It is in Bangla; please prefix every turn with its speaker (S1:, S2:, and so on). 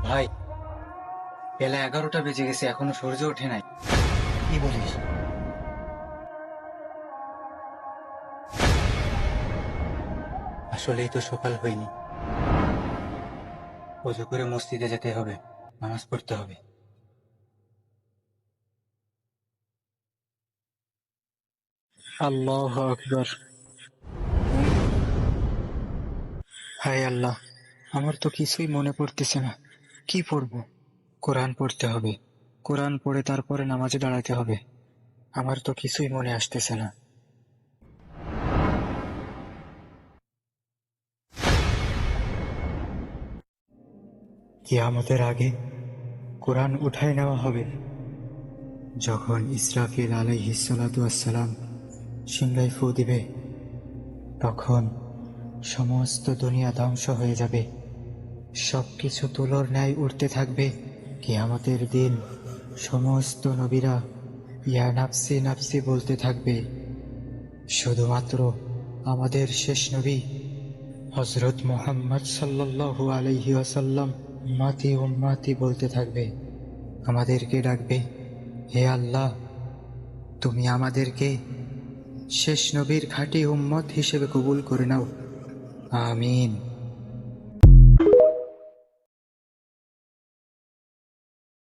S1: ভাই, বেলা 11টা বেজে গেছে, এখনো সূর্য ওঠে নাই।
S2: কি বলিস?
S1: আসলেই তো সকাল হয়নি। অজু করে মসজিদে যেতে হবে, নামাজ পড়তে হবে। আল্লাহু আকবার। হায় আল্লাহ, আমার তো কিছুই মনে পড়তেছে না। কি পড়বো? কোরআন পড়তে হবে। কোরআন পড়ে তারপরে নামাজে দাঁড়াতে হবে। আমার তো কিছুই মনে আসতেছে না। কিয়ামতের আগে কোরআন উঠায় নেওয়া হবে। যখন ইসরাফিল আলাইহিস সালাতু ওয়াস সালাম সিংহায় ফু দিবে, তখন সমস্ত দুনিয়া ধ্বংস হয়ে যাবে। সবকিছু তুলোর ন্যায় উঠতে থাকবে। কিয়ামতের দিন সমস্ত নবীরা ইয়া নাফসি নাফসি বলতে থাকবে। শুধুমাত্র আমাদের শেষ নবী হযরত মুহাম্মদ সাল্লাল্লাহু আলাইহি ওয়াসাল্লাম উম্মতি উম্মতি বলতে থাকবে। আমাদেরকে ডাকবে, হে আল্লাহ, তুমি আমাদেরকে শেষ নবীর খাঁটি উম্মত হিসেবে কবুল করে নাও। আমিন।